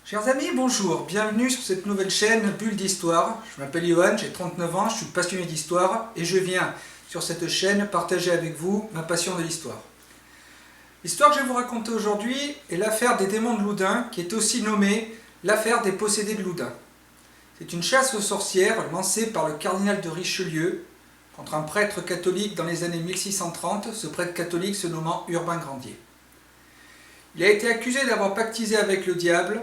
Chers amis, bonjour, bienvenue sur cette nouvelle chaîne Bulle d'Histoire. Je m'appelle Johan, j'ai 39 ans, je suis passionné d'histoire et je viens sur cette chaîne partager avec vous ma passion de l'histoire. L'histoire que je vais vous raconter aujourd'hui est l'affaire des démons de Loudun, qui est aussi nommée l'affaire des possédés de Loudun. C'est une chasse aux sorcières lancée par le cardinal de Richelieu contre un prêtre catholique dans les années 1630, ce prêtre catholique se nommant Urbain Grandier. Il a été accusé d'avoir pactisé avec le diable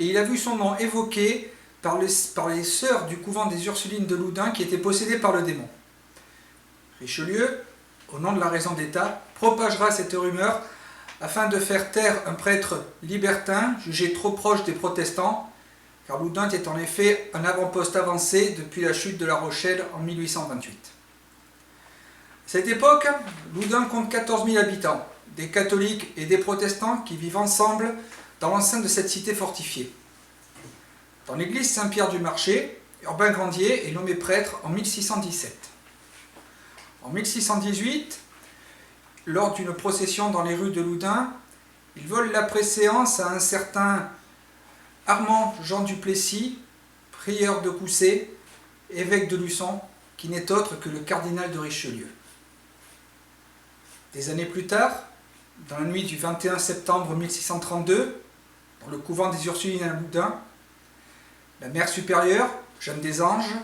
et il a vu son nom évoqué par les sœurs du couvent des Ursulines de Loudun qui étaient possédées par le démon. Richelieu, au nom de la raison d'État, propagera cette rumeur afin de faire taire un prêtre libertin jugé trop proche des protestants, car Loudun est en effet un avant-poste avancé depuis la chute de La Rochelle en 1828. À cette époque, Loudun compte 14 000 habitants, des catholiques et des protestants qui vivent ensemble dans l'enceinte de cette cité fortifiée. Dans l'église Saint-Pierre du Marché, Urbain Grandier est nommé prêtre en 1617. En 1618, lors d'une procession dans les rues de Loudun, il vole la préséance à un certain Armand Jean du Plessis, prieur de Coussé, évêque de Luçon, qui n'est autre que le cardinal de Richelieu. Des années plus tard, dans la nuit du 21 septembre 1632, dans le couvent des Ursulines à Loudun, la mère supérieure, Jeanne des Anges,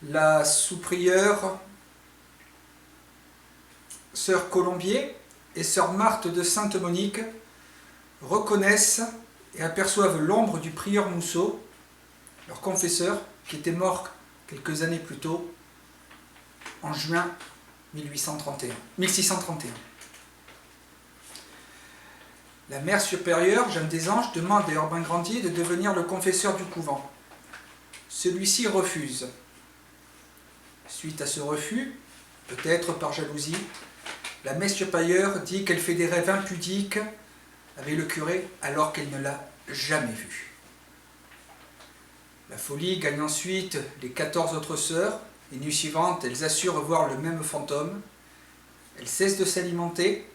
la sous-prieure, sœur Colombier et sœur Marthe de Sainte-Monique reconnaissent et aperçoivent l'ombre du prieur Mousseau, leur confesseur, qui était mort quelques années plus tôt, en juin 1631. La mère supérieure, Jeanne des Anges, demande à Urbain Grandier de devenir le confesseur du couvent. Celui-ci refuse. Suite à ce refus, peut-être par jalousie, la mère supérieure dit qu'elle fait des rêves impudiques avec le curé alors qu'elle ne l'a jamais vu. La folie gagne ensuite les 14 autres sœurs. Les nuits suivantes, elles assurent voir le même fantôme. Elles cessent de s'alimenter,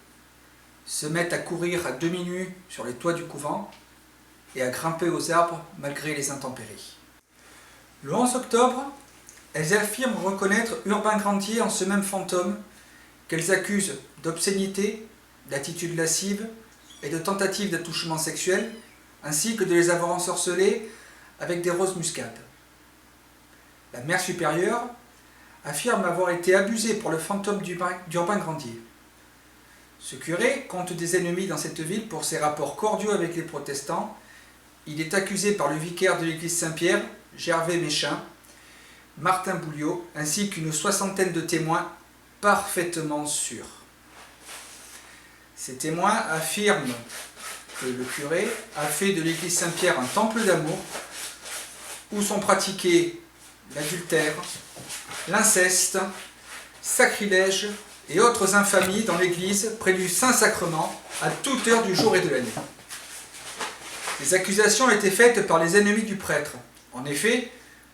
se mettent à courir à demi-nues sur les toits du couvent et à grimper aux arbres malgré les intempéries. Le 11 octobre, elles affirment reconnaître Urbain Grandier en ce même fantôme qu'elles accusent d'obscénité, d'attitude lascive et de tentative d'attouchement sexuel, ainsi que de les avoir ensorcelés avec des roses muscades. La mère supérieure affirme avoir été abusée par le fantôme d'Urbain Grandier. Ce curé compte des ennemis dans cette ville pour ses rapports cordiaux avec les protestants. Il est accusé par le vicaire de l'église Saint-Pierre, Gervais Méchin, Martin Bouliot, ainsi qu'une soixantaine de témoins parfaitement sûrs. Ces témoins affirment que le curé a fait de l'église Saint-Pierre un temple d'amour où sont pratiqués l'adultère, l'inceste, sacrilège et autres infamies dans l'église près du Saint-Sacrement à toute heure du jour et de la nuit. Les accusations ont été faites par les ennemis du prêtre. En effet,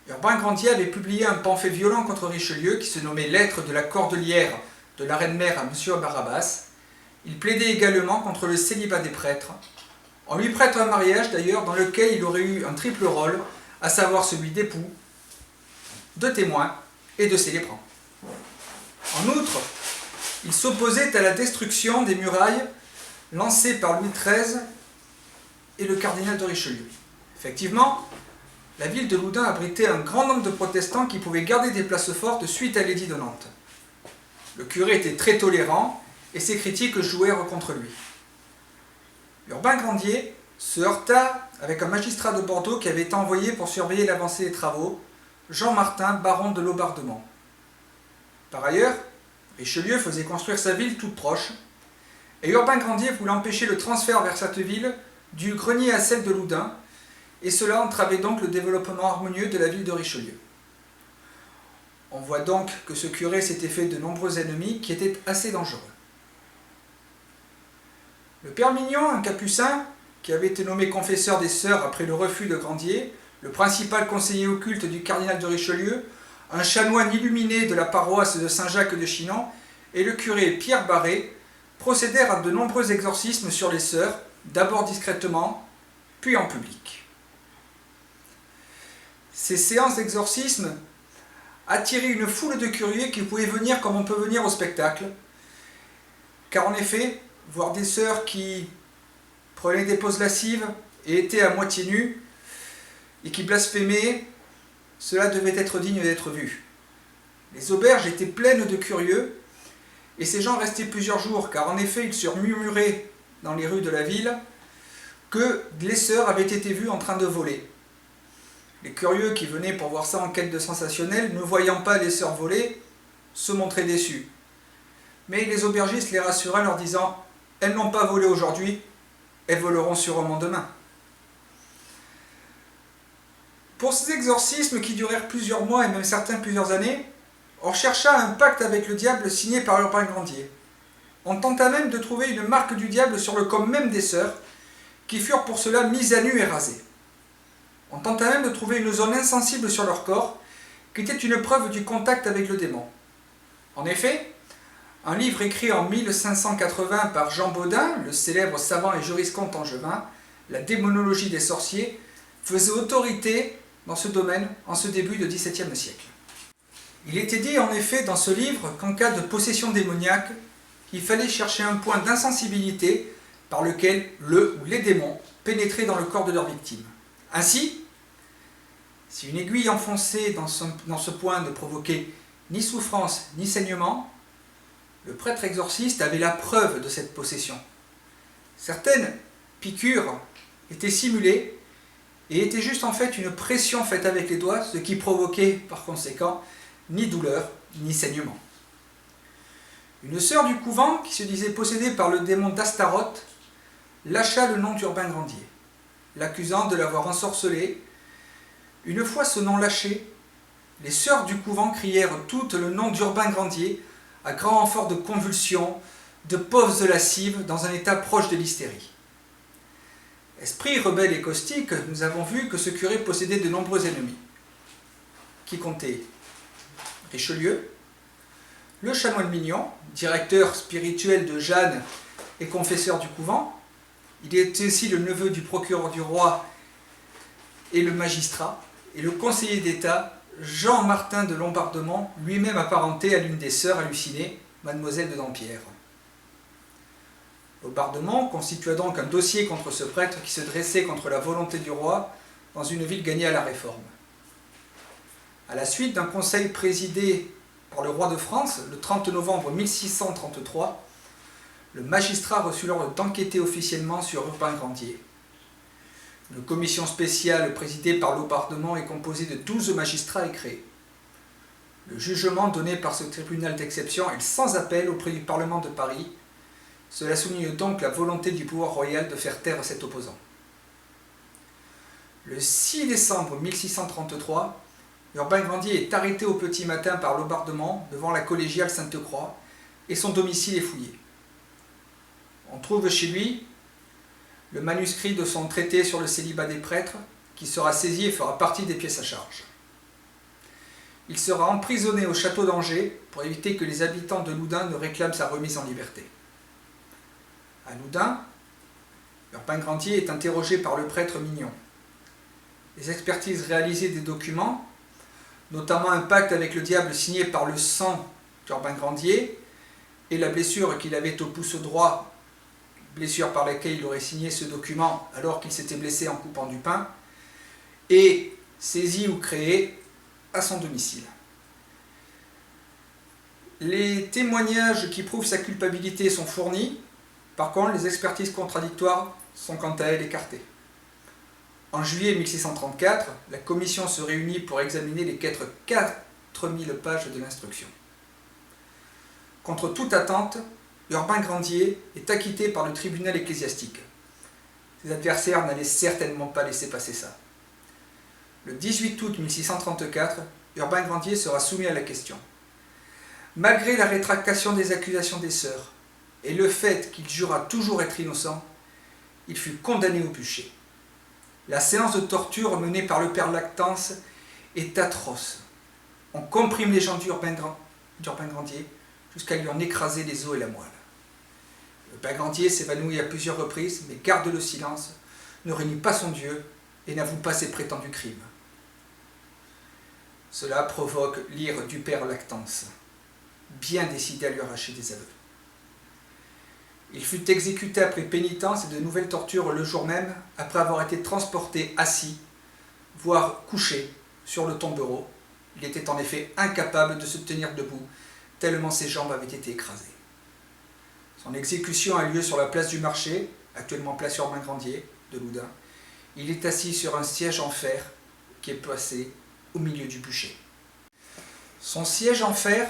Urbain Grandier avait publié un pamphlet violent contre Richelieu qui se nommait Lettre de la Cordelière de la Reine-Mère à M. Barabas. Il plaidait également contre le célibat des prêtres. On lui prête un mariage d'ailleurs dans lequel il aurait eu un triple rôle, à savoir celui d'époux, de témoin et de célébrant. En outre, il s'opposait à la destruction des murailles lancées par Louis XIII et le cardinal de Richelieu. Effectivement, la ville de Loudun abritait un grand nombre de protestants qui pouvaient garder des places fortes suite à l'édit de Nantes. Le curé était très tolérant et ses critiques jouèrent contre lui. Urbain Grandier se heurta avec un magistrat de Bordeaux qui avait été envoyé pour surveiller l'avancée des travaux, Jean Martin, baron de Laubardemont. Par ailleurs, Richelieu faisait construire sa ville toute proche, et Urbain Grandier voulait empêcher le transfert vers cette ville du grenier à sel de Loudun, et cela entravait donc le développement harmonieux de la ville de Richelieu. On voit donc que ce curé s'était fait de nombreux ennemis qui étaient assez dangereux. Le père Mignon, un capucin, qui avait été nommé confesseur des sœurs après le refus de Grandier, le principal conseiller occulte du cardinal de Richelieu, un chanoine illuminé de la paroisse de Saint-Jacques de Chinon, et le curé Pierre Barré procédèrent à de nombreux exorcismes sur les sœurs, d'abord discrètement, puis en public. Ces séances d'exorcisme attiraient une foule de curieux qui pouvaient venir comme on peut venir au spectacle, car en effet, voir des sœurs qui prenaient des poses lascives et étaient à moitié nues et qui blasphémaient, cela devait être digne d'être vu. Les auberges étaient pleines de curieux et ces gens restaient plusieurs jours, car en effet ils se murmuraient dans les rues de la ville que les sœurs avaient été vues en train de voler. Les curieux qui venaient pour voir ça en quête de sensationnel, ne voyant pas les sœurs voler, se montraient déçus. Mais les aubergistes les rassuraient en leur disant « Elles n'ont pas volé aujourd'hui, elles voleront sûrement demain ». Pour ces exorcismes qui durèrent plusieurs mois et même certains plusieurs années, on chercha un pacte avec le diable signé par Urbain Grandier. On tenta même de trouver une marque du diable sur le corps même des sœurs, qui furent pour cela mises à nu et rasées. On tenta même de trouver une zone insensible sur leur corps, qui était une preuve du contact avec le démon. En effet, un livre écrit en 1580 par Jean Bodin, le célèbre savant et jurisconte angevin, La démonologie des sorciers, faisait autorité dans ce domaine en ce début du XVIIe siècle. Il était dit en effet dans ce livre qu'en cas de possession démoniaque, il fallait chercher un point d'insensibilité par lequel le ou les démons pénétraient dans le corps de leur victime. Ainsi, si une aiguille enfoncée dans ce point ne provoquait ni souffrance ni saignement, le prêtre exorciste avait la preuve de cette possession. Certaines piqûres étaient simulées et étaient juste en fait une pression faite avec les doigts, ce qui provoquait par conséquent ni douleur ni saignement. Une sœur du couvent, qui se disait possédée par le démon d'Astaroth, lâcha le nom d'Urbain Grandier, l'accusant de l'avoir ensorcelé. Une fois ce nom lâché, les sœurs du couvent crièrent toutes le nom d'Urbain Grandier, à grand renfort de convulsions, de poses lascives, dans un état proche de l'hystérie. Esprit rebelle et caustique, nous avons vu que ce curé possédait de nombreux ennemis, qui comptaient Richelieu, le chanoine Mignon, directeur spirituel de Jeanne et confesseur du couvent. Il était aussi le neveu du procureur du roi et le magistrat, et le conseiller d'État Jean-Martin de Lombardemont, lui-même apparenté à l'une des sœurs hallucinées, mademoiselle de Dampierre. Lombardemont constitua donc un dossier contre ce prêtre qui se dressait contre la volonté du roi dans une ville gagnée à la Réforme. À la suite d'un conseil présidé par le roi de France, le 30 novembre 1633, le magistrat reçut l'ordre d'enquêter officiellement sur Urbain Grandier. Une commission spéciale présidée par Lombardemont et composée de 12 magistrats est créée. Le jugement donné par ce tribunal d'exception est sans appel auprès du Parlement de Paris. Cela souligne donc la volonté du pouvoir royal de faire taire cet opposant. Le 6 décembre 1633, Urbain Grandier est arrêté au petit matin par Lombardemont devant la collégiale Sainte-Croix et son domicile est fouillé. On trouve chez lui le manuscrit de son traité sur le célibat des prêtres qui sera saisi et fera partie des pièces à charge. Il sera emprisonné au château d'Angers pour éviter que les habitants de Loudun ne réclament sa remise en liberté. À Loudun, Urbain Grandier est interrogé par le prêtre Mignon. Les expertises réalisées des documents, notamment un pacte avec le diable signé par le sang d'Urbain Grandier et la blessure qu'il avait au pouce droit, blessure par laquelle il aurait signé ce document alors qu'il s'était blessé en coupant du pain, et saisi ou créé à son domicile. Les témoignages qui prouvent sa culpabilité sont fournis, par contre les expertises contradictoires sont quant à elles écartées. En juillet 1634, la commission se réunit pour examiner les 4000 pages de l'instruction. Contre toute attente, Urbain Grandier est acquitté par le tribunal ecclésiastique. Ses adversaires n'allaient certainement pas laisser passer ça. Le 18 août 1634, Urbain Grandier sera soumis à la question. Malgré la rétractation des accusations des sœurs et le fait qu'il jura toujours être innocent, il fut condamné au bûcher. La séance de torture menée par le père Lactance est atroce. On comprime les jambes d'Urbain Grandier jusqu'à lui en écraser les os et la moelle. Urbain Grandier s'évanouit à plusieurs reprises, mais garde le silence ne réunit pas son Dieu et n'avoue pas ses prétendus crimes. Cela provoque l'ire du père Lactance, bien décidé à lui arracher des aveux. Il fut exécuté après pénitence et de nouvelles tortures le jour même, après avoir été transporté assis, voire couché, sur le tombereau. Il était en effet incapable de se tenir debout, tellement ses jambes avaient été écrasées. Son exécution a lieu sur la place du marché, actuellement place Urbain-Grandier, de Loudun. Il est assis sur un siège en fer qui est placé au milieu du bûcher. Son siège en fer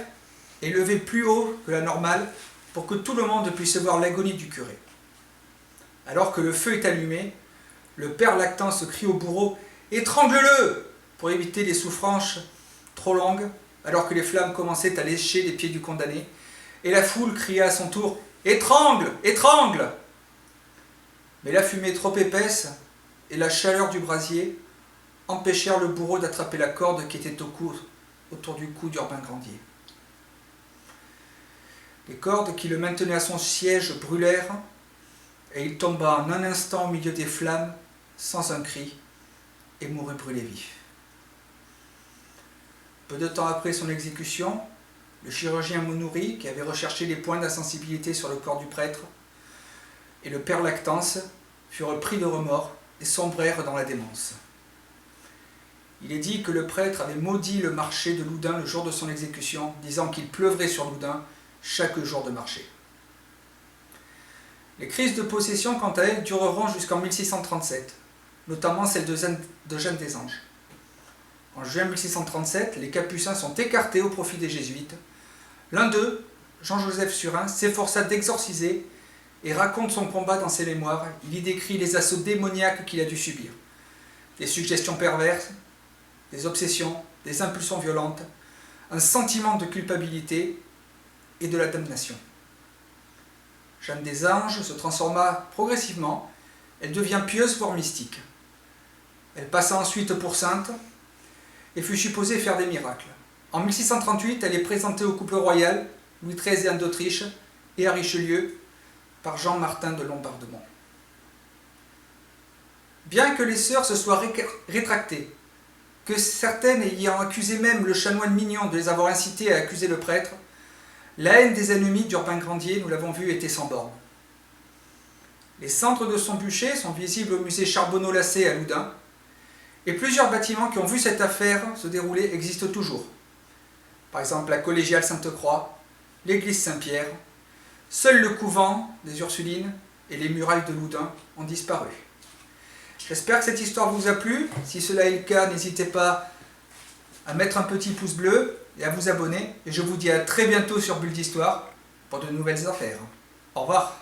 est levé plus haut que la normale pour que tout le monde puisse voir l'agonie du curé. Alors que le feu est allumé, le père Lactance crie au bourreau « Étrangle-le » pour éviter les souffrances trop longues, alors que les flammes commençaient à lécher les pieds du condamné, et la foule cria à son tour « Étrangle ! Étrangle !» Mais la fumée trop épaisse et la chaleur du brasier empêchèrent le bourreau d'attraper la corde qui était autour du cou d'Urbain-Grandier. Les cordes qui le maintenaient à son siège brûlèrent, et il tomba en un instant au milieu des flammes, sans un cri, et mourut brûlé vif. Peu de temps après son exécution, le chirurgien Monoury, qui avait recherché les points d'insensibilité sur le corps du prêtre, et le père Lactance furent pris de remords et sombrèrent dans la démence. Il est dit que le prêtre avait maudit le marché de Loudun le jour de son exécution, disant qu'il pleuvrait sur Loudun chaque jour de marché. Les crises de possession, quant à elles, dureront jusqu'en 1637, notamment celle de Jeanne des Anges. En juin 1637, les Capucins sont écartés au profit des Jésuites. L'un d'eux, Jean-Joseph Surin, s'efforça d'exorciser et raconte son combat dans ses mémoires. Il y décrit les assauts démoniaques qu'il a dû subir. Des suggestions perverses, des obsessions, des impulsions violentes, un sentiment de culpabilité et de la damnation. Jeanne des Anges se transforma progressivement, elle devient pieuse voire mystique. Elle passa ensuite pour sainte et fut supposée faire des miracles. En 1638, elle est présentée au couple royal, Louis XIII et Anne d'Autriche, et à Richelieu, par Jean-Martin de Lombardemont. Bien que les sœurs se soient rétractées, que certaines ayant accusé même le chanoine Mignon de les avoir incitées à accuser le prêtre, la haine des ennemis d'Urbain-Grandier, nous l'avons vu, était sans borne. Les cendres de son bûcher sont visibles au musée Charbonneau-Lassay à Loudun, et plusieurs bâtiments qui ont vu cette affaire se dérouler existent toujours. Par exemple la collégiale Sainte-Croix, l'église Saint-Pierre. Seul le couvent des Ursulines et les murailles de Loudun ont disparu. J'espère que cette histoire vous a plu. Si cela est le cas, n'hésitez pas à mettre un petit pouce bleu et à vous abonner. Et je vous dis à très bientôt sur Bulle d'Histoire pour de nouvelles affaires. Au revoir.